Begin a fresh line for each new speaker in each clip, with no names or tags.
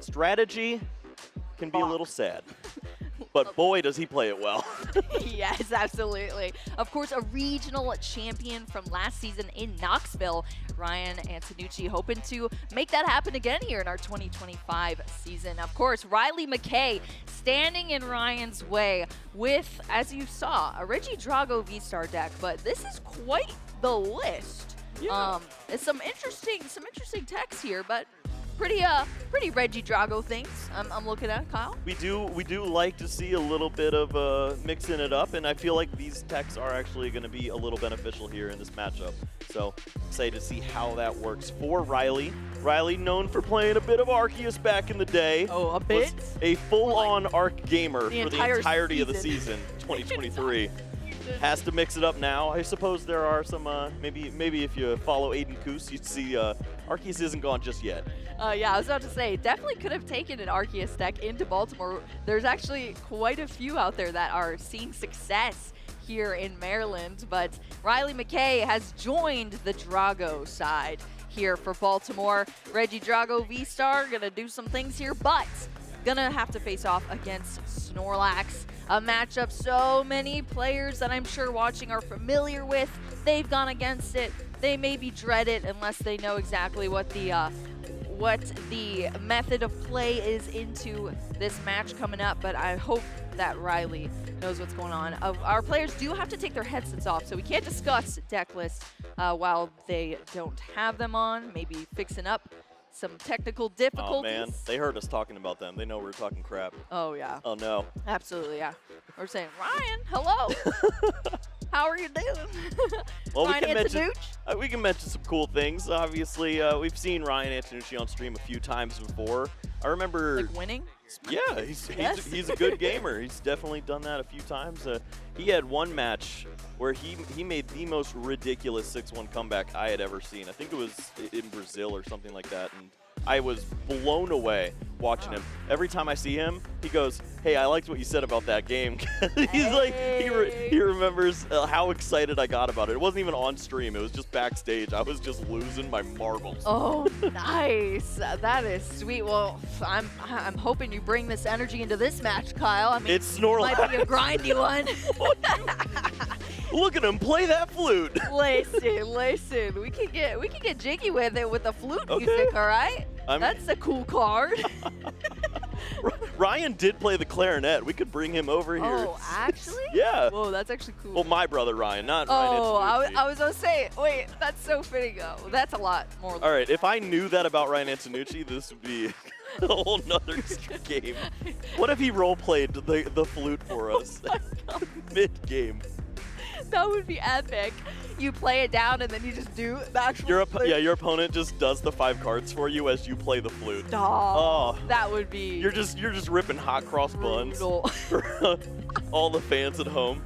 Strategy can be a little sad. But boy, does he play it well.
Yes, absolutely. Of course, a regional champion from last season in Knoxville, Ryan Antonucci, hoping to make that happen again here in our 2025 season. Of course, Riley Mckay standing in Ryan's way with, as you saw, a Reggie Drago V-Star deck, but this is quite the list.
Yeah.
It's some interesting text here, but pretty Reggie Drago things I'm looking at, Kyle.
We do like to see a little bit of mixing it up, and I feel like these techs are actually going to be a little beneficial here in this matchup. So excited to see how that works for Riley. Riley, known for playing a bit of Arceus back in the day.
Oh, a bit?
Was a full-on Arc gamer for the entirety of the
season.
season, 2023. Has to mix it up now. I suppose there are some, maybe if you follow Aiden Koos, you'd see Arceus isn't gone just yet.
Yeah, I was about to say, definitely could have taken an Arceus deck into Baltimore. There's actually quite a few out there that are seeing success here in Maryland, but Riley Mckay has joined the Drago side here for Baltimore. Reggie Drago V-Star gonna do some things here, but gonna have to face off against Snorlax, a matchup so many players that I'm sure watching are familiar with. They've gone against it. They maybe dread it unless they know exactly what the method of play is into this match coming up, but I hope that Riley knows what's going on. Our players do have to take their headsets off, so we can't discuss deck lists while they don't have them on, maybe fixing up some technical difficulties.
Oh man, they heard us talking about them. They know we were talking crap.
Oh yeah.
Oh no.
Absolutely, yeah. We're saying, Ryan, hello. How are you doing?
Well,
Ryan
we can mention some cool things. Obviously, we've seen Ryan Antonucci on stream a few times before. I remember.
Like winning?
Yeah, he's a good gamer. He's definitely done that a few times. He had one match where he made the most ridiculous 6-1 comeback I had ever seen. I think it was in Brazil or something like that, and I was blown away watching him. Every time I see him, he goes, "Hey, I liked what you said about that game." He's like, he remembers how excited I got about it. It wasn't even on stream. It was just backstage. I was just losing my marbles.
Oh, nice. That is sweet. Well, I'm hoping you bring this energy into this match, Kyle. I mean,
it's Snorlax.
Might be a grindy one.
Look at him play that flute.
Listen. We can get jiggy with it with the flute music, all right? That's a cool card.
Ryan did play the clarinet. We could bring him over here.
Oh, actually?
Yeah.
Whoa, that's actually cool.
Well, my brother Ryan, not Ryan.
Oh, I was going to say, wait, that's so fitting. Oh, that's a lot more.
All right, if I knew that about Ryan Antonucci, this would be a whole nother game. What if he role-played the flute for us mid-game?
That would be epic. You play it down and then you just do the actual flute.
Yeah, your opponent just does the 5 cards for you as you play the flute.
Oh, that would be.
You're just ripping hot cross buns for all the fans at home.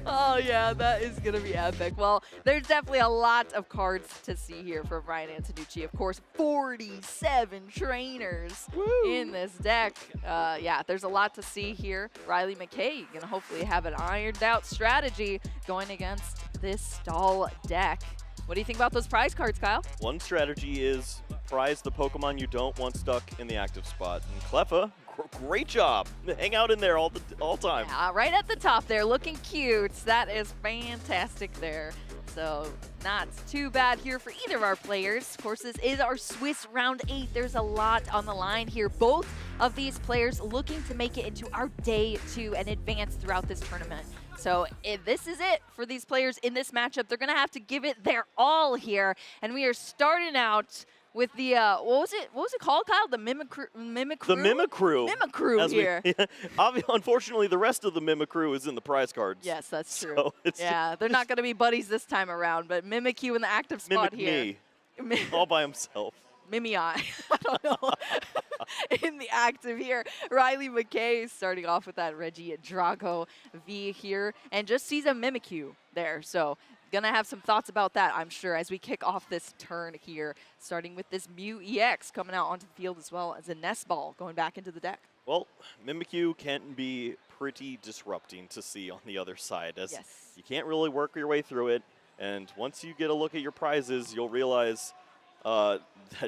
Oh yeah, that is gonna be epic. Well, there's definitely a lot of cards to see here from Ryan Antonucci. Of course, 47 trainers in this deck. Yeah, there's a lot to see here. Riley Mckay gonna hopefully have an ironed out strategy going against this stall deck. What do you think about those prize cards, Kyle?
One strategy is prize the Pokemon you don't want stuck in the active spot. And Cleffa, great job. Hang out in there all time.
Yeah, right at the top there, looking cute. That is fantastic there. So not too bad here for either of our players. Of course, this is our Swiss round 8. There's a lot on the line here. Both of these players looking to make it into our day 2 and advance throughout this tournament. So if this is it for these players in this matchup. They're going to have to give it their all here. And we are starting out with the, what was it called, Kyle? The Mimicry?
The Mimicry.
Mimicry here.
Unfortunately, the rest of the Mimicry is in the prize cards.
Yes, that's true.
So
yeah, they're not going to be buddies this time around, but Mimikyu in the active spot here.
All by himself.
Mimikyu. I don't know. In the active here, Riley Mckay starting off with that Reggie Drago V here, and just sees a Mimikyu there. So gonna have some thoughts about that, I'm sure, as we kick off this turn here, starting with this Mew EX coming out onto the field as well as a Nest Ball going back into the deck.
Well, Mimikyu can be pretty disrupting to see on the other side, as you can't really work your way through it, and once you get a look at your prizes, you'll realize that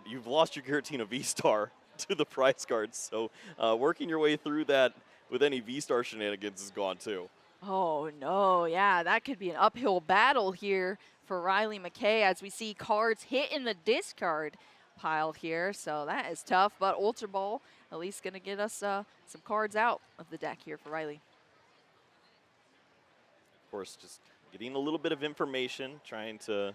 you've lost your Giratina V-Star to the prize cards. So working your way through that with any V-Star shenanigans is gone too.
Oh, no. Yeah, that could be an uphill battle here for Riley Mckay as we see cards hit in the discard pile here. So that is tough, but Ultra Ball at least going to get us some cards out of the deck here for Riley.
Of course, just getting a little bit of information, trying to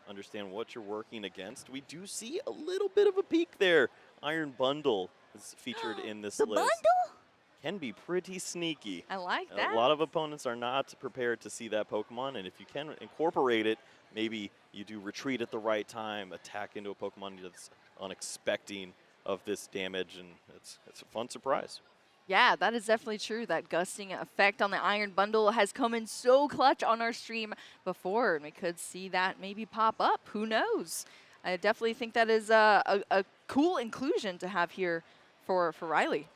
understand what you're working against. We do see a little bit of a peak there. Iron Bundle is featured in this
The
list.
bundle?
Can be pretty sneaky.
I like that.
A lot of opponents are not prepared to see that Pokemon, and if you can incorporate it, maybe you do retreat at the right time, attack into a Pokemon that's unexpecting of this damage, and it's a fun surprise.
Yeah, that is definitely true. That gusting effect on the Iron Bundle has come in so clutch on our stream before, and we could see that maybe pop up. Who knows? I definitely think that is a cool inclusion to have here for Riley.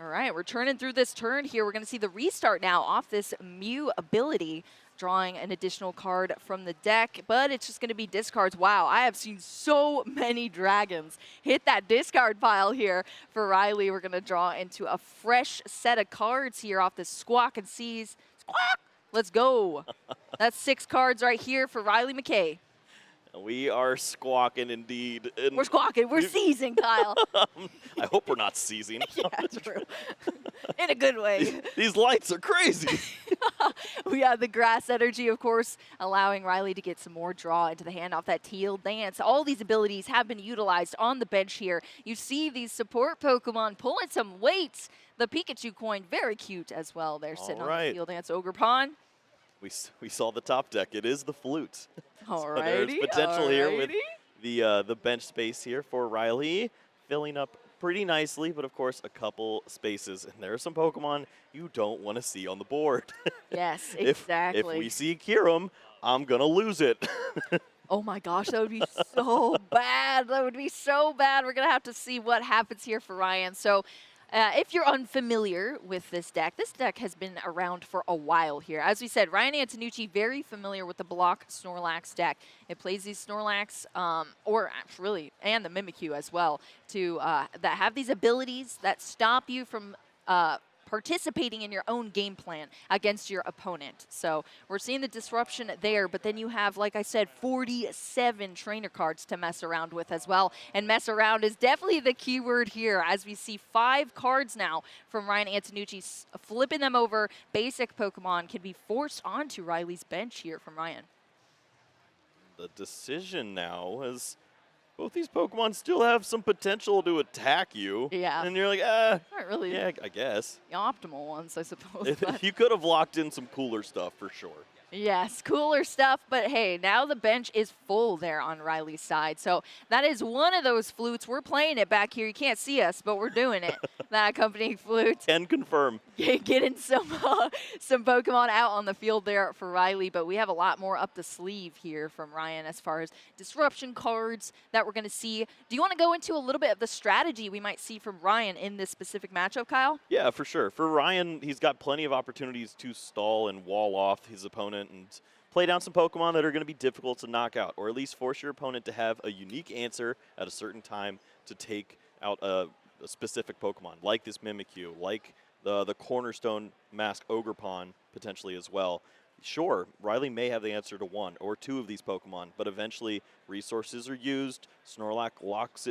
All right, we're turning through this turn here. We're going to see the restart now off this Mew ability, drawing an additional card from the deck, but it's just going to be discards. Wow, I have seen so many dragons hit that discard pile here for Riley. We're going to draw into a fresh set of cards here off the Squawk and Seize. Squawk! Let's go. That's 6 cards right here for Riley Mckay.
We are squawking indeed. And
We're squawking. We're seizing, Kyle.
I hope we're not seizing.
Yeah, true. In a good way.
These lights are crazy.
We have the grass energy, of course, allowing Riley to get some more draw into the hand off that teal dance. All these abilities have been utilized on the bench here. You see these support Pokemon pulling some weight. The Pikachu coin, very cute as well. They're sitting on the teal dance. Ogre Pond.
We saw the top deck. It is the flute.
So
there's potential here with the bench space here for Riley, filling up pretty nicely, but of course a couple spaces. And there are some Pokemon you don't want to see on the board.
Yes, exactly.
If we see Kyurem, I'm going to lose it.
Oh my gosh, that would be so bad. That would be so bad. We're going to have to see what happens here for Ryan. So if you're unfamiliar with this deck has been around for a while here. As we said, Ryan Antonucci, very familiar with the block Snorlax deck. It plays these Snorlax, and the Mimikyu as well, that have these abilities that stop you from participating in your own game plan against your opponent. So we're seeing the disruption there, but then you have, like I said, 47 trainer cards to mess around with as well. And mess around is definitely the key word here, as we see 5 cards now from Ryan Antonucci, flipping them over. Basic Pokemon can be forced onto Riley's bench here from Ryan.
The decision now is both these Pokemon still have some potential to attack you.
Yeah.
And you're like,
not really.
Yeah, I guess.
The optimal ones, I suppose.
You could have locked in some cooler stuff for sure.
Yes, cooler stuff, but hey, now the bench is full there on Riley's side. So that is one of those flutes. We're playing it back here. You can't see us, but we're doing it. That accompanying flute.
Can confirm.
Getting some Pokemon out on the field there for Riley, but we have a lot more up the sleeve here from Ryan as far as disruption cards that we're going to see. Do you want to go into a little bit of the strategy we might see from Ryan in this specific matchup, Kyle?
Yeah, for sure. For Ryan, he's got plenty of opportunities to stall and wall off his opponent and play down some Pokemon that are going to be difficult to knock out, or at least force your opponent to have a unique answer at a certain time to take out a specific Pokemon, like this Mimikyu, like the cornerstone mask Ogerpon potentially as well. Sure, Riley may have the answer to 1 or 2 of these Pokemon, but eventually resources are used. Snorlax locks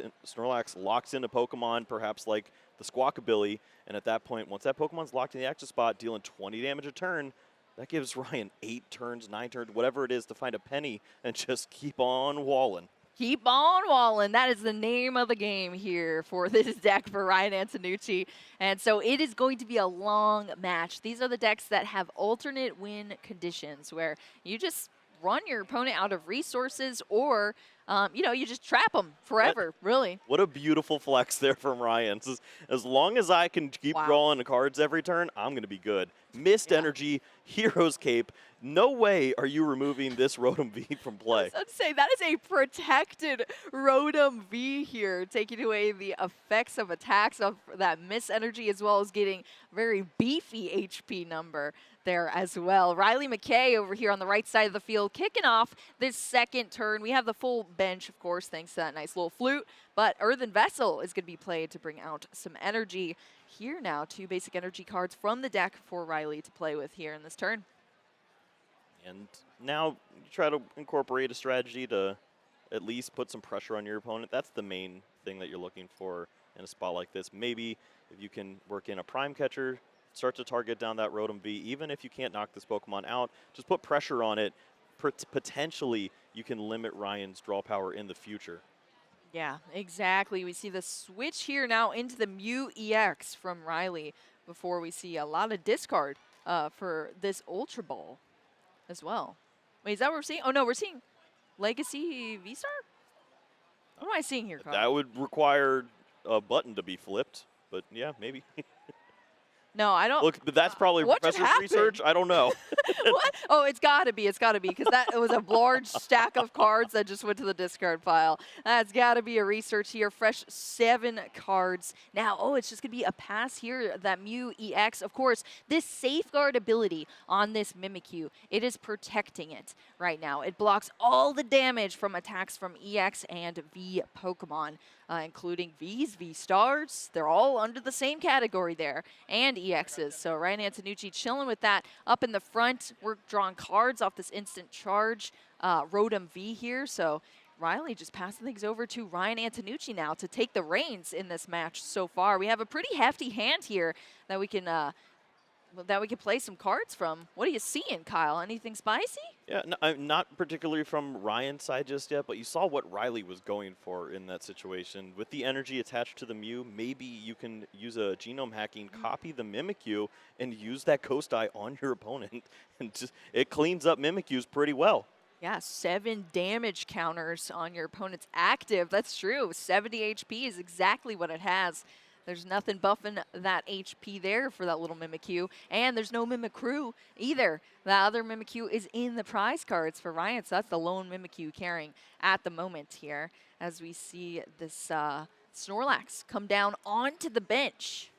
in a Pokemon, perhaps like the Squawk ability, and at that point, once that Pokemon's locked in the active spot, dealing 20 damage a turn, that gives Ryan 8 turns, 9 turns, whatever it is, to find a penny and just keep on walling.
Keep on walling. That is the name of the game here for this deck for Ryan Antonucci. And so it is going to be a long match. These are the decks that have alternate win conditions where you just run your opponent out of resources or you just trap them forever, really.
What a beautiful flex there from Ryan. As long as I can keep drawing the cards every turn, I'm going to be good. Mist Energy, Hero's Cape. No way are you removing this Rotom V from play.
I was about to say, that is a protected Rotom V here, taking away the effects of attacks of that Mist Energy, as well as getting very beefy HP number there as well. Riley Mckay over here on the right side of the field, kicking off this second turn. We have the full bench, of course, thanks to that nice little flute. But Earthen Vessel is going to be played to bring out some energy. Here now, 2 basic energy cards from the deck for Riley to play with here in this turn.
And now you try to incorporate a strategy to at least put some pressure on your opponent. That's the main thing that you're looking for in a spot like this. Maybe if you can work in a prime catcher, start to target down that Rotom V. Even if you can't knock this Pokemon out, just put pressure on it. Potentially, you can limit Ryan's draw power in the future.
Yeah, exactly. We see the switch here now into the Mew EX from Riley before we see a lot of discard for this Ultra Ball as well. Wait, is that what we're seeing? Oh, no, we're seeing Legacy V-Star? What am I seeing here, Kyle?
That would require a button to be flipped, but yeah, maybe.
No, I don't.
Look, but that's probably professor's research. I don't know.
What? Oh, it's got to be. It's got to be, because that was a large stack of cards that just went to the discard pile. That's got to be a research here. Fresh 7 cards. Now, oh, it's just going to be a pass here. That Mew EX. Of course, this safeguard ability on this Mimikyu, it is protecting it right now. It blocks all the damage from attacks from EX and V Pokemon, including Vs, V-Stars. They're all under the same category there, and EXs. So Ryan Antonucci chilling with that up in the front. We're drawing cards off this instant charge Rotom V here. So Riley just passing things over to Ryan Antonucci now to take the reins in this match so far. We have a pretty hefty hand here that we can play some cards from. What are you seeing, Kyle? Anything spicy?
Yeah, no, not particularly from Ryan's side just yet, but you saw what Riley was going for in that situation. With the energy attached to the Mew, maybe you can use a genome hacking, copy the Mimikyu, and use that Ghost Eye on your opponent. And just it cleans up Mimikyus pretty well.
Yeah, 7 damage counters on your opponent's active. That's true. 70 HP is exactly what it has. There's nothing buffing that HP there for that little Mimikyu. And there's no Mimikru either. The other Mimikyu is in the prize cards for Ryan, so that's the lone Mimikyu carrying at the moment here as we see this Snorlax come down onto the bench.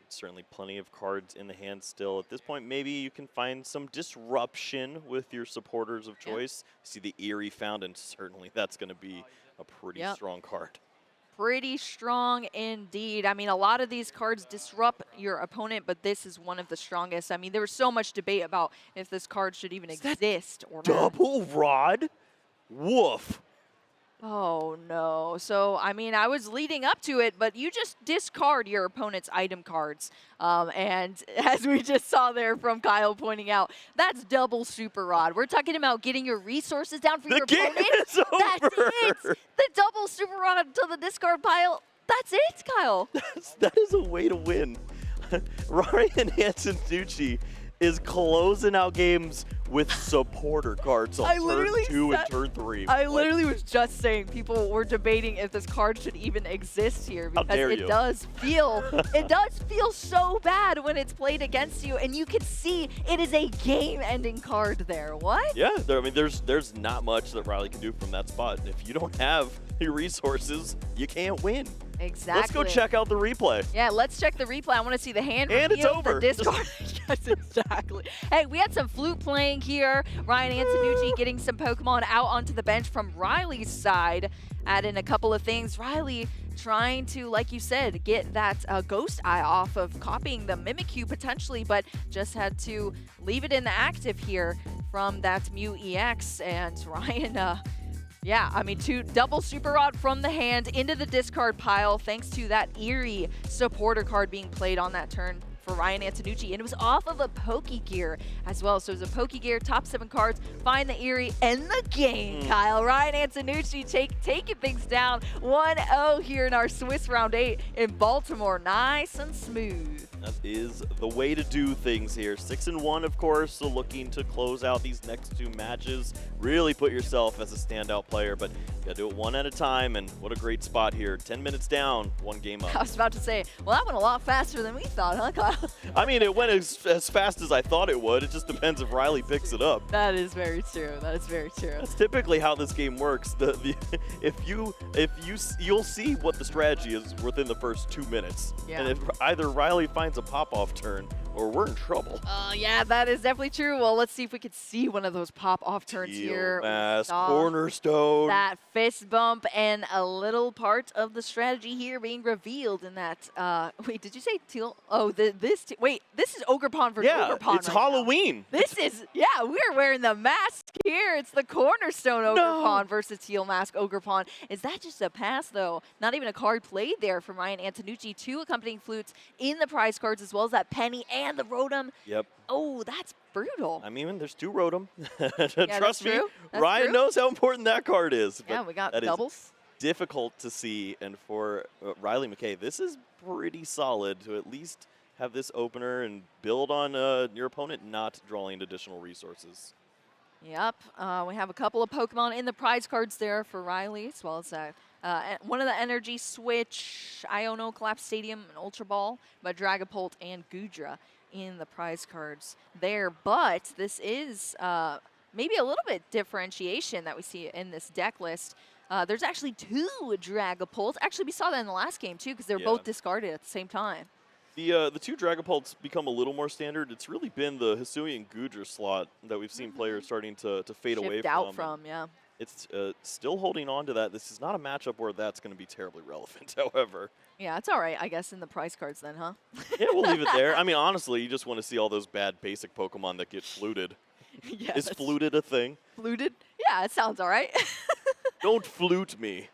Certainly plenty of cards in the hand still. At this point, maybe you can find some disruption with your supporters of choice. You see the Eerie found, and certainly that's going to be a pretty strong card.
Pretty strong indeed. I mean, a lot of these cards disrupt your opponent, but this is one of the strongest. I mean, there was so much debate about if this card should even exist or not.
Double Rod? Woof.
Oh, no. So, I mean, I was leading up to it, but you just discard your opponent's item cards. And as we just saw there from Kyle pointing out, that's double Super Rod. We're talking about getting your resources down for your opponent.
Is over.
That's it. The double Super Rod to the discard pile. That's it, Kyle.
That is a way to win. Ryan Antonucci is closing out games with supporter cards on turn 2 and turn 3.
I literally was just saying people were debating if this card should even exist here because it does feel so bad when it's played against you, and you can see it is a game-ending card there. What?
Yeah, I mean, there's not much that Riley can do from that spot. If you don't have your resources, you can't win.
Exactly.
Let's go check out the replay.
Yeah, let's check the replay. I want to see the hand
and
reveal,
it's over.
The discard. Yes, exactly. Hey, we had some flute playing here. Ryan Antonucci getting some Pokemon out onto the bench from Riley's side. Add in a couple of things. Riley trying to, like you said, get that Ghost Eye off of copying the Mimikyu potentially, but just had to leave it in the active here from that Mew EX. And Ryan, yeah, I mean, double Super Rod from the hand into the discard pile thanks to that Eerie supporter card being played on that turn for Ryan Antonucci, and it was off of a Pokegear as well. So it was a Pokegear, top 7 cards, find the Eerie, end the game, Kyle. Ryan Antonucci taking things down 1-0 here in our Swiss Round 8 in Baltimore. Nice and smooth.
That is the way to do things here. 6-1, of course, so looking to close out these next 2 matches. Really put yourself as a standout player, but you gotta do it one at a time, and what a great spot here. 10 minutes down, 1 game up.
I was about to say, well, that went a lot faster than we thought, huh, Kyle?
I mean, it went as fast as I thought it would. It just depends if Riley picks it up.
That is very true. That is very true.
That's typically how this game works. You'll see what the strategy is within the first 2 minutes.
Yeah.
And if either Riley finds a pop-off turn or we're in trouble.
Yeah, that is definitely true. Well, let's see if we could see one of those pop-off turns here. We
Mask,
saw
cornerstone.
that fist bump and a little part of the strategy here being revealed in that. Wait, did you say teal? Oh, wait, this is Ogerpon versus Ogerpon.
It's
right
Halloween.
Now. This is, yeah, we're wearing the mask here. It's the cornerstone Ogerpon versus teal mask Ogerpon. Is that just a pass, though? Not even a card played there from Ryan Antonucci. 2 accompanying flutes in the prize cards, as well as that penny and the Rotom.
Yep.
Oh, that's brutal.
I mean, there's 2 Rotom.
Yeah,
Trust me,
true.
Ryan knows how important that card is.
Yeah, we got doubles.
Difficult to see, and for Riley Mckay, this is pretty solid to at least have this opener and build on your opponent not drawing additional resources.
Yep, we have a couple of Pokemon in the prize cards there for Riley, as well as one of the Energy Switch, Iono, Collapse Stadium, and Ultra Ball, but Dragapult and Goodra in the prize cards there. But this is maybe a little bit differentiation that we see in this deck list. There's actually 2 Dragapults. Actually, we saw that in the last game, too, because they're both discarded at the same time.
The 2 Dragapults become a little more standard. It's really been the Hisui and Goodra slot that we've seen players starting to fade away
Shift out from, yeah.
It's still holding on to that. This is not a matchup where that's going to be terribly relevant, however.
Yeah, it's all right, I guess, in the prize cards then, huh?
Yeah, we'll leave it there. I mean, honestly, you just want to see all those bad basic Pokemon that get fluted.
Yeah,
is fluted a thing?
Fluted? Yeah, it sounds all right.
Don't flute me.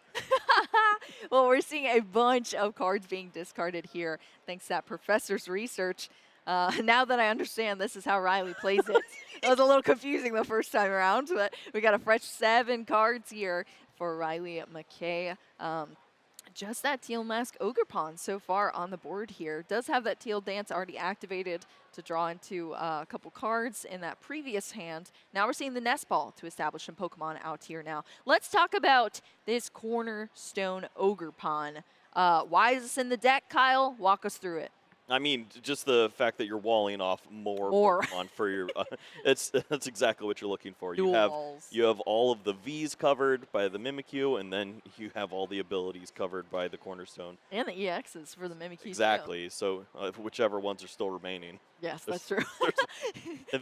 Well, we're seeing a bunch of cards being discarded here, thanks to that professor's research. Now that I understand this is how Riley plays it. It was a little confusing the first time around, but we got a fresh 7 cards here for Riley Mckay. Just that teal mask Ogerpon so far on the board here. Does have that teal dance already activated to draw into a couple cards in that previous hand. Now we're seeing the nest ball to establish some Pokemon out here now. Let's talk about this cornerstone Ogerpon. Why is this in the deck, Kyle? Walk us through it.
I mean, just the fact that you're walling off more Pokemon for your that's exactly what you're looking for. You have all of the V's covered by the Mimikyu, and then you have all the abilities covered by the Cornerstone.
And the EXs for the Mimikyu.
Exactly.
Too.
So whichever ones are still remaining.
Yes, that's true.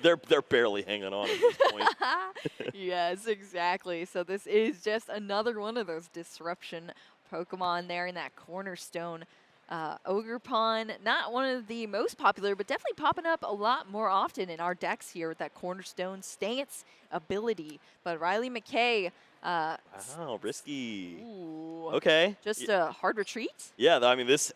they're barely hanging on at this point.
Yes, exactly. So this is just another one of those disruption Pokemon there in that Cornerstone. Ogerpon, not one of the most popular, but definitely popping up a lot more often in our decks here with that Cornerstone stance ability. But Riley Mckay.
Wow, risky.
Ooh,
okay.
Just a hard retreat?
Yeah, I mean, this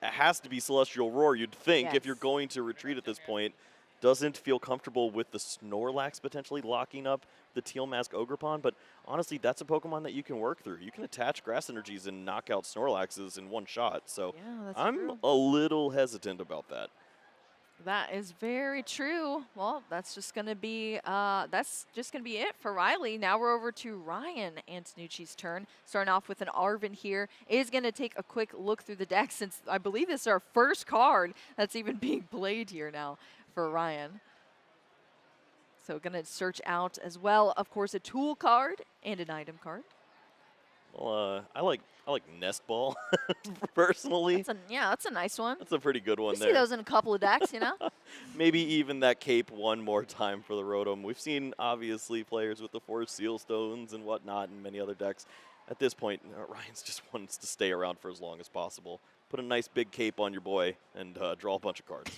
has to be Celestial Roar, you'd think,
yes.
if you're going to retreat at this point. Doesn't feel comfortable with the Snorlax potentially locking up the Teal Mask Ogerpon, but honestly, that's a Pokemon that you can work through. You can attach Grass Energies and knock out Snorlaxes in one shot, so
yeah,
I'm
true.
A little hesitant about that.
That is very true. Well, that's just gonna be it for Riley. Now we're over to Ryan Antonucci's turn. Starting off with an Arven here. Is gonna take a quick look through the deck since I believe this is our first card that's even being played here now for Ryan. So gonna search out as well, of course, a tool card and an item card.
Well, I like Nest Ball personally.
That's a nice one.
That's a pretty good one
you
there.
See those in a couple of decks, you know.
Maybe even that cape one more time for the Rotom. We've seen obviously players with the 4 Seal Stones and whatnot in many other decks. At this point, Ryan's just wants to stay around for as long as possible. Put a nice big cape on your boy and draw a bunch of cards.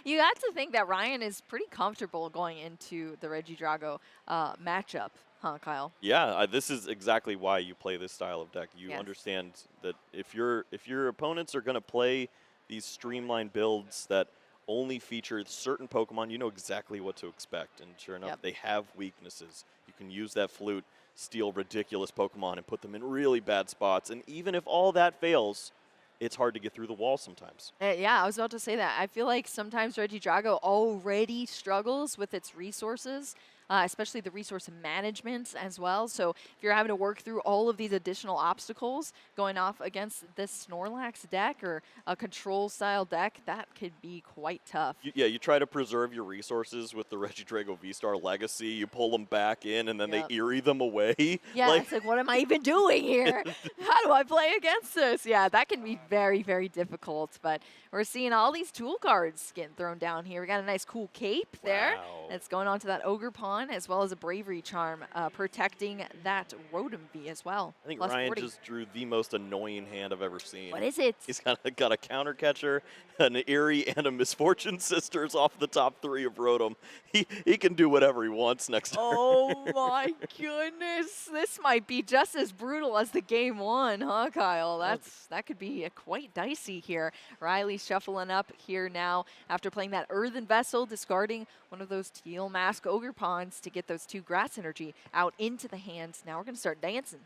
You have to think that Ryan is pretty comfortable going into the Regidrago matchup, huh, Kyle?
Yeah, this is exactly why you play this style of deck. You
yes.
understand that if your opponents are going to play these streamlined builds that only feature certain Pokemon, you know exactly what to expect. And sure enough, they have weaknesses. You can use that flute, steal ridiculous Pokemon, and put them in really bad spots. And even if all that fails, it's hard to get through the wall sometimes.
Yeah, I was about to say that. I feel like sometimes Regidrago already struggles with its resources. especially the resource management as well. So if you're having to work through all of these additional obstacles going off against this Snorlax deck or a control-style deck, that could be quite tough.
You try to preserve your resources with the Regidrago V-Star Legacy. You pull them back in, and then they eerie them away.
Yeah, it's like, what am I even doing here? How do I play against this? Yeah, that can be very, very difficult. But we're seeing all these tool cards getting thrown down here. We got a nice cool cape there. It's going on to that Ogre Pawn, as well as a Bravery Charm, protecting that Rotom V as well.
I think Ryan just drew the most annoying hand I've ever seen.
What is it?
He's got a counter catcher, an Eerie, and a Misfortune Sisters off the top 3 of Rotom. He can do whatever he wants next turn.
Oh my goodness. This might be just as brutal as the game 1, huh, Kyle? That could be quite dicey here. Riley shuffling up here now after playing that Earthen Vessel, discarding one of those Teal Mask Ogre Pawns to get those 2 Grass Energy out into the hands. Now we're going to start dancing.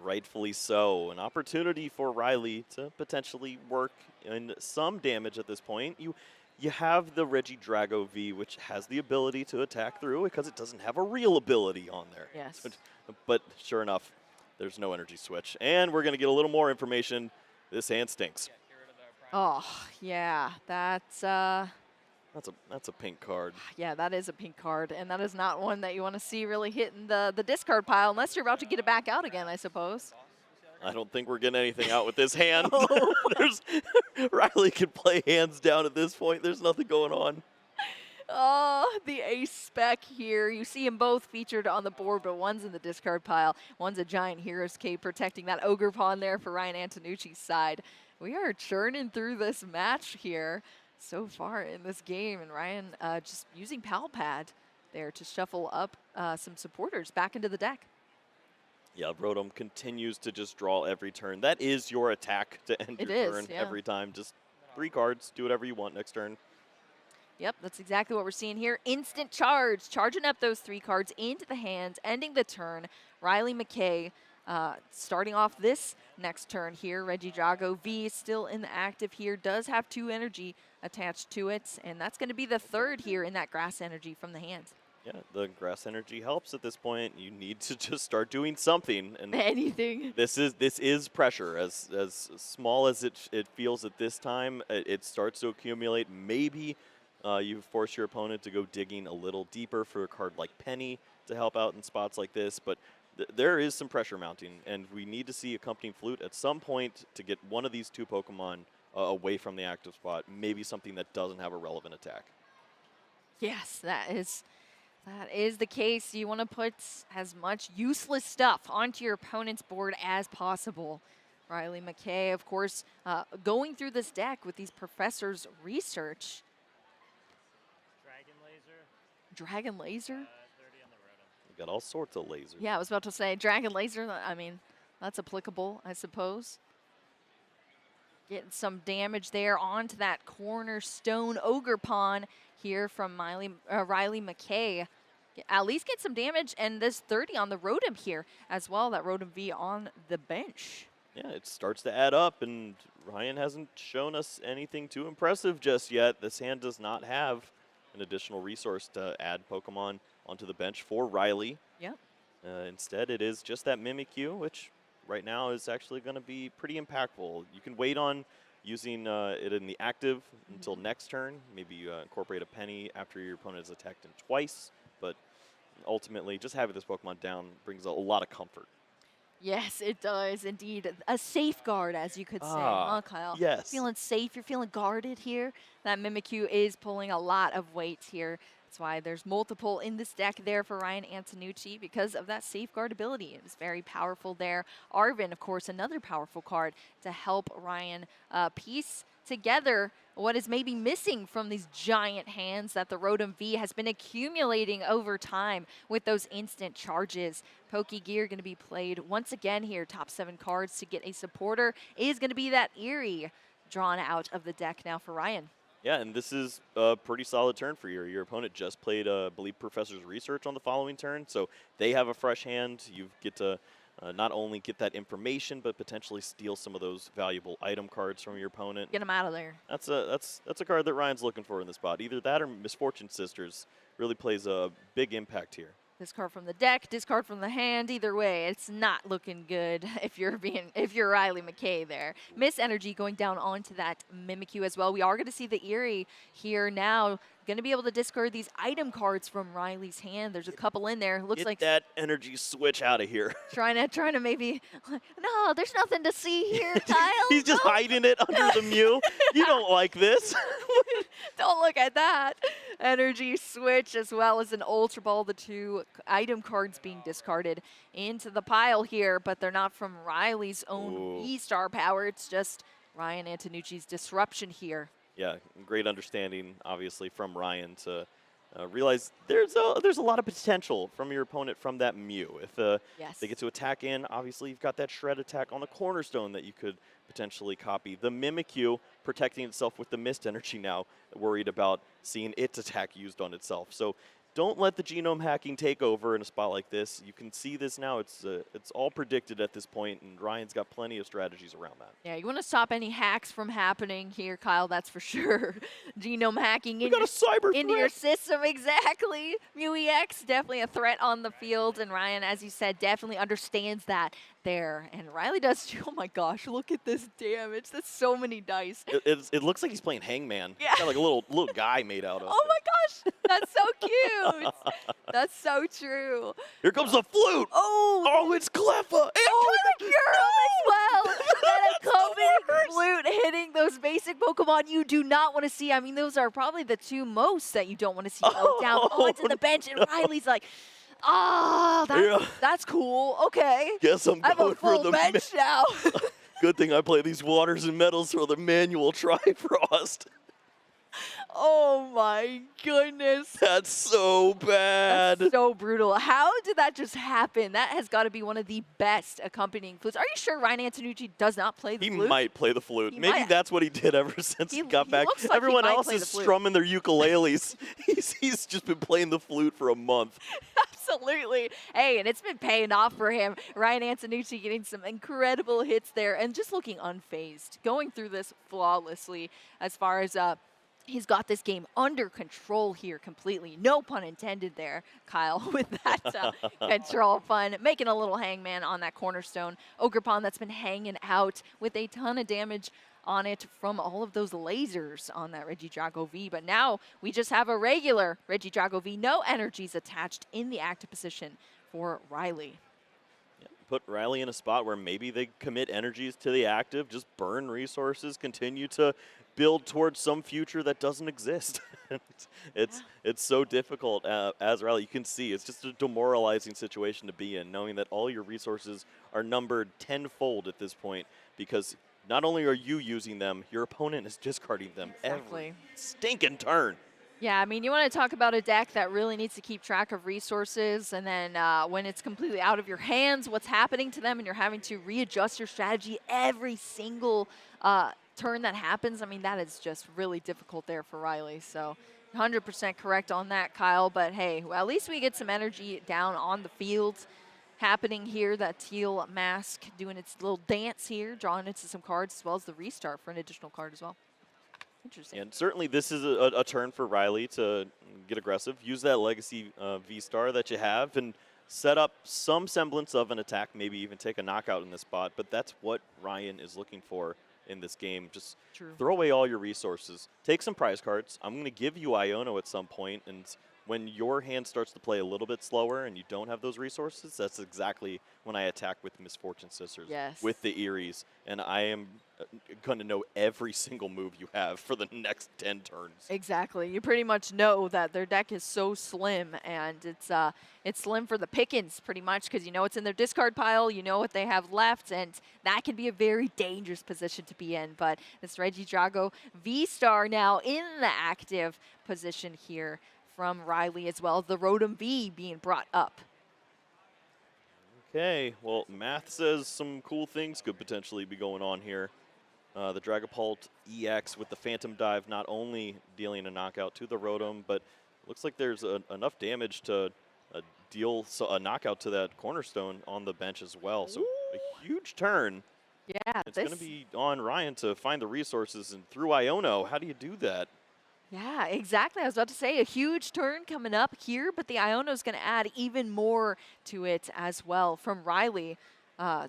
Rightfully so. An opportunity for Riley to potentially work in some damage at this point. You have the Regidrago V, which has the ability to attack through because it doesn't have a real ability on there.
Yes.
But sure enough, there's no energy switch. And we're going to get a little more information. This hand stinks.
Oh, yeah. That's a
pink card.
Yeah, that is a pink card, and that is not one that you want to see really hitting the discard pile unless you're about to get it back out again, I suppose.
I don't think we're getting anything out with this hand. Riley can play hands down at this point. There's nothing going on.
Oh, the ace spec here. You see them both featured on the board, but one's in the discard pile. One's a giant Hero's Cape protecting that Ogre Pawn there for Ryan Antonucci's side. We are churning through this match here so far in this game, and Ryan just using Pal Pad there to shuffle up some supporters back into the deck.
Yeah, Rotom continues to just draw every turn. That is your attack to end your turn every time. Just 3 cards, do whatever you want next turn.
Yep, that's exactly what we're seeing here. Instant charge, charging up those 3 cards into the hands, ending the turn. Riley Mckay starting off this next turn here. Regidrago V is still in the active here, does have 2 energy attached to it, and that's going to be the 3rd here in that Grass Energy from the hand.
Yeah, the Grass Energy helps at this point. You need to just start doing something. And
anything.
This is pressure. As small as it feels at this time, it starts to accumulate. Maybe you force your opponent to go digging a little deeper for a card like Penny to help out in spots like this, but there is some pressure mounting, and we need to see Accompanying Flute at some point to get one of these 2 Pokemon away from the active spot, maybe something that doesn't have a relevant attack.
Yes, that is the case. You want to put as much useless stuff onto your opponent's board as possible. Riley Mckay, of course, going through this deck with these professors' research. Dragon Laser? 30 on
the Rotom. We got all sorts of lasers.
Yeah, I was about to say Dragon Laser. I mean, that's applicable, I suppose. Getting some damage there onto that cornerstone Ogre Pawn here from Riley Mckay. At least get some damage, and this 30 on the Rotom here as well, that Rotom V on the bench.
Yeah, it starts to add up, and Ryan hasn't shown us anything too impressive just yet. This hand does not have an additional resource to add Pokemon onto the bench for Riley.
Yep.
Instead, it is just that Mimikyu, which right now is actually going to be pretty impactful. You can wait on using it in the active until next turn. Maybe you incorporate a Penny after your opponent has attacked him twice, but ultimately just having this Pokemon down brings a lot of comfort.
Yes, it does indeed. A safeguard, as you could say, huh, Kyle?
Yes.
Feeling safe, you're feeling guarded here. That Mimikyu is pulling a lot of weight here. That's why there's multiple in this deck there for Ryan Antonucci because of that safeguard ability. It was very powerful there. Arven, of course, another powerful card to help Ryan piece together what is maybe missing from these giant hands that the Rotom V has been accumulating over time with those instant charges. Pokegear going to be played once again here. Top 7 cards to get a supporter is going to be that Eerie drawn out of the deck now for Ryan.
Yeah, and this is a pretty solid turn for you. Your opponent just played, I believe, Professor's Research on the following turn, so they have a fresh hand. You get to not only get that information, but potentially steal some of those valuable item cards from your opponent.
Get them out of there.
That's a card that Ryan's looking for in this spot. Either that or Misfortune Sisters really plays a big impact here.
Discard from the deck, discard from the hand. Either way, it's not looking good if you're Riley Mckay there. Miss Energy going down onto that Mimikyu as well. We are going to see the Eerie here now. Going to be able to discard these item cards from Riley's hand. There's a couple in there. Looks
Get
like
that energy switch out of here.
trying to maybe. No, there's nothing to see here, Kyle.
He's just hiding it under the Mew. You don't like this.
Don't look at that. Energy switch as well as an Ultra Ball. The two item cards being discarded into the pile here, but they're not from Riley's own V-Star power. It's just Ryan Antonucci's disruption here.
Yeah, great understanding, obviously, from Ryan to realize there's a lot of potential from your opponent from that Mew. If they get to attack in, obviously you've got that shred attack on the cornerstone that you could potentially copy. The Mimikyu protecting itself with the Mist Energy now, worried about seeing its attack used on itself. So don't let the genome hacking take over in a spot like this. You can see this now. It's all predicted at this point, and Ryan's got plenty of strategies around that.
Yeah, you want to stop any hacks from happening here, Kyle, that's for sure. Genome hacking into your system, exactly. Mew EX, definitely a threat on the field, and Ryan, as you said, definitely understands that there. And Riley does too. Oh my gosh, look at this damage. That's so many dice.
It looks like he's playing Hangman. Yeah. He's got like a little guy made out of it.
Oh my gosh, that's so cute. That's so true.
Here comes the flute. Oh, it's Cleffa.
Oh, the Girl as well. That accompanying flute hitting those basic Pokemon you do not want to see. I mean, those are probably the two most that you don't want to see go down onto the bench. And Riley's like, that's cool. Okay.
Guess I'm going for the
bench now.
Good thing I play these waters and metals for the manual Trifrost.
Oh my goodness.
That's so bad.
That's so brutal. How did that just happen? That has got to be one of the best accompanying flutes. Are you sure Ryan Antonucci does not play the flute?
He might play the flute. Maybe that's what he did ever since he got back.
Like
everyone else is strumming their ukuleles. he's just been playing the flute for a month.
Absolutely. Hey, and it's been paying off for him. Ryan Antonucci getting some incredible hits there and just looking unfazed, going through this flawlessly as far as he's got this game under control here completely. No pun intended there, Kyle, with that control fun. Making a little hangman on that cornerstone. Ogerpon that's been hanging out with a ton of damage on it from all of those lasers on that Regidrago V. But now we just have a regular Regidrago V. No energies attached in the active position for Riley.
Yeah, put Riley in a spot where maybe they commit energies to the active, just burn resources, continue to build towards some future that doesn't exist. It's so difficult as Riley. You can see it's just a demoralizing situation to be in, knowing that all your resources are numbered tenfold at this point, because not only are you using them, your opponent is discarding them every stinking turn.
Yeah, I mean, you want to talk about a deck that really needs to keep track of resources, and then when it's completely out of your hands, what's happening to them, and you're having to readjust your strategy every single turn that happens. I mean, that is just really difficult there for Riley. So 100% correct on that, Kyle. But hey, well, at least we get some energy down on the field happening here. That teal mask doing its little dance here, drawing into some cards, as well as the restart for an additional card as well. Interesting.
And certainly this is a turn for Riley to get aggressive. Use that Legacy V-Star that you have and set up some semblance of an attack, maybe even take a knockout in this spot. But that's what Ryan is looking for in this game. Just throw away all your resources. Take some prize cards. I'm going to give you Iono at some point, and when your hand starts to play a little bit slower and you don't have those resources, that's exactly when I attack with Misfortune Sisters, with the Eries. And I am going to know every single move you have for the next 10 turns.
Exactly. You pretty much know that their deck is so slim, and it's slim for the pickings pretty much, because you know it's in their discard pile, you know what they have left, and that can be a very dangerous position to be in. But this Regidrago V-Star now in the active position here from Riley, as well as the Rotom V being brought up.
Okay, well, math says some cool things could potentially be going on here. The Dragapult EX with the Phantom Dive not only dealing a knockout to the Rotom, but looks like there's enough damage to deal a knockout to that cornerstone on the bench as well. So a huge turn.
Yeah,
it's going to be on Ryan to find the resources, and through Iono, how do you do that?
Yeah, exactly. I was about to say a huge turn coming up here, but the Iono is going to add even more to it as well from Riley. I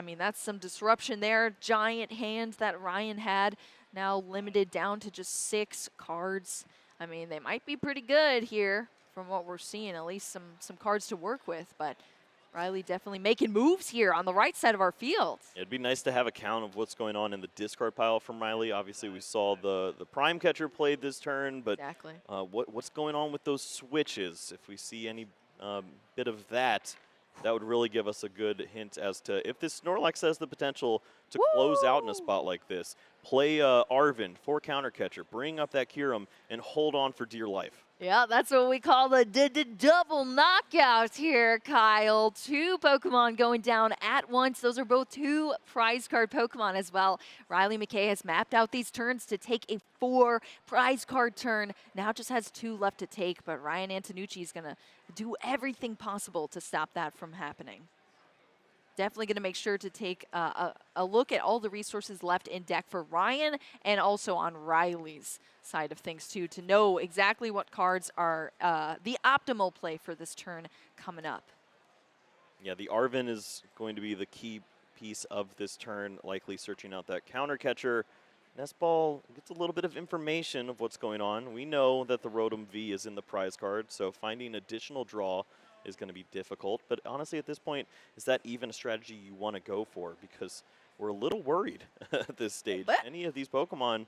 mean, that's some disruption there. Giant hand that Ryan had, now limited down to just 6 cards. I mean, they might be pretty good here from what we're seeing, at least some cards to work with, but Riley definitely making moves here on the right side of our field.
It'd be nice to have a count of what's going on in the discard pile from Riley. Obviously, we saw the prime catcher played this turn, but
exactly.
What's going on with those switches? If we see any bit of that, that would really give us a good hint as to if this Snorlax has the potential to close out in a spot like this. Play Arven for counter catcher, bring up that Kyurem, and hold on for dear life.
Yeah, that's what we call the double knockout here, Kyle. 2 Pokemon going down at once. Those are both 2 prize card Pokemon as well. Riley Mckay has mapped out these turns to take a 4 prize card turn. Now just has 2 left to take, but Ryan Antonucci is going to do everything possible to stop that from happening. Definitely going to make sure to take a look at all the resources left in deck for Ryan and also on Riley's side of things too, to know exactly what cards are the optimal play for this turn coming up.
Yeah, the Arven is going to be the key piece of this turn, likely searching out that counter catcher. Nestball gets a little bit of information of what's going on. We know that the Rotom V is in the prize card, so finding additional draw is going to be difficult. But honestly, at this point, is that even a strategy you want to go for? Because we're a little worried at this stage. Any of these Pokemon,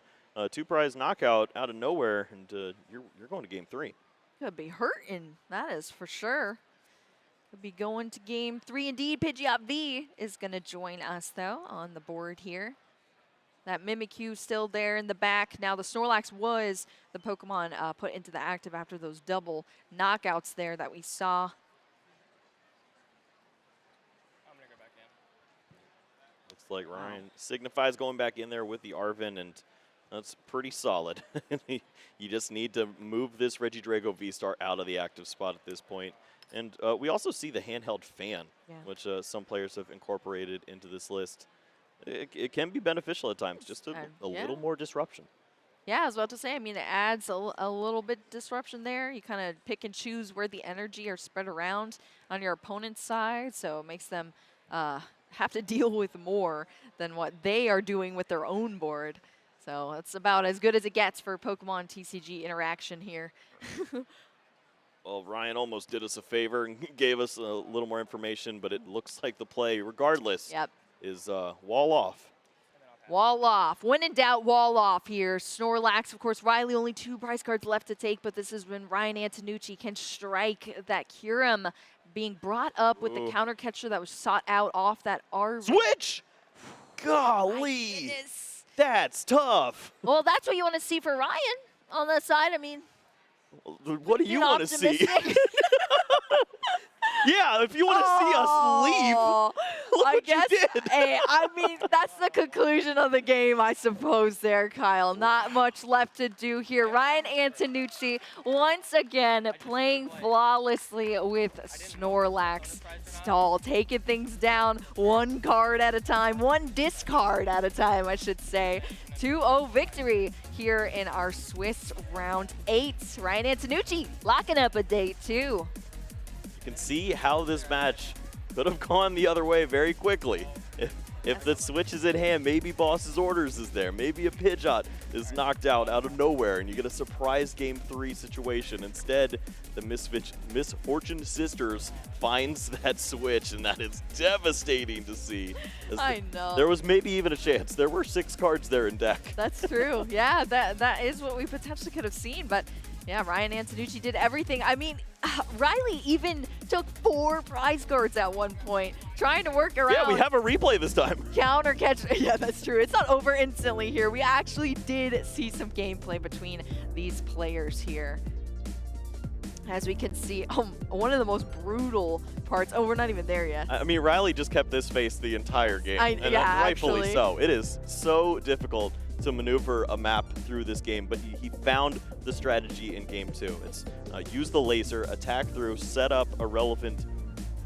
2 prize knockout out of nowhere, and you're going to game 3.
Could be hurting, that is for sure. Could be going to game 3 indeed. Pidgeot V is going to join us, though, on the board here. That Mimikyu still there in the back. Now the Snorlax was the Pokemon put into the active after those double knockouts there that we saw.
I'm going to go back in.
Looks like Ryan signifies going back in there with the Arven, and that's pretty solid. You just need to move this Regidrago V-Star out of the active spot at this point. And we also see the handheld fan, which some players have incorporated into this list. It can be beneficial at times, just a little more disruption.
Yeah, I was about to say, I mean, it adds a little bit disruption there. You kind of pick and choose where the energy are spread around on your opponent's side, so it makes them have to deal with more than what they are doing with their own board. So that's about as good as it gets for Pokemon TCG interaction here.
Well, Ryan almost did us a favor and gave us a little more information, but it looks like the play, regardless, is wall off.
Wall off. When in doubt, wall off here. Snorlax, of course, Riley only 2 prize cards left to take, but this is when Ryan Antonucci can strike that Kyurem being brought up with the counter catcher that was sought out off that Arven.
Switch! Golly! That's tough.
Well, that's what you want to see for Ryan on that side. I mean,
what do you want to see? Yeah, if you want to see us leave, look
I
what
guess,
you did.
Hey, I mean, that's the conclusion of the game, I suppose there, Kyle. Not much left to do here. Ryan Antonucci, once again, playing flawlessly with Snorlax stall, taking things down 1 card at a time, 1 discard at a time, I should say. 2-0 victory here in our Swiss round 8. Ryan Antonucci locking up a date, too.
You can see how this match could have gone the other way very quickly. If the switch is at hand, maybe Boss's Orders is there. Maybe a Pidgeot is knocked out of nowhere, and you get a surprise Game 3 situation. Instead, the Misfortune Sisters finds that switch, and that is devastating to see.
I know.
There was maybe even a chance. There were 6 cards there in deck.
That's true. Yeah, that is what we potentially could have seen, but yeah, Ryan Antonucci did everything. I mean, Riley even took 4 prize cards at one point, trying to work around.
Yeah, we have a replay this time.
Counter catch. Yeah, that's true. It's not over instantly here. We actually did see some gameplay between these players here. As we can see, one of the most brutal parts. Oh, we're not even there yet.
I mean, Riley just kept this face the entire game. And rightfully so. It is so difficult to maneuver a map through this game, but he found the strategy in game 2. It's use the laser, attack through, set up a relevant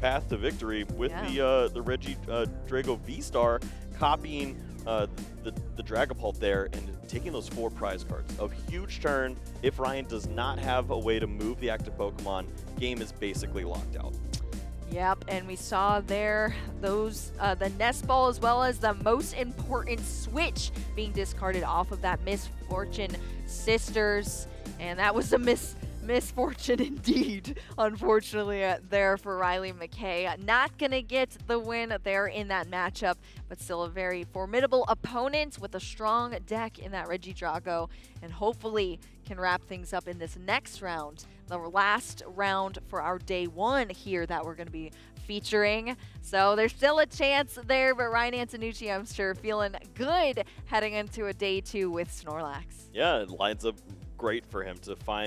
path to victory with the Reggie Drago V-Star, copying the Dragapult there and taking those 4 prize cards. A huge turn. If Ryan does not have a way to move the active Pokemon, game is basically locked out.
Yep, and we saw there those the nest ball as well as the most important switch being discarded off of that Misfortune Sisters, and that was a misfortune indeed, unfortunately, there for Riley Mckay. Not gonna get the win there in that matchup, but still a very formidable opponent with a strong deck in that Regidrago, and hopefully can wrap things up in this next round, the last round for our day 1 here that we're gonna be featuring. So there's still a chance there, but Ryan Antonucci, I'm sure, feeling good heading into a day 2 with Snorlax.
Yeah, it lines up great for him to find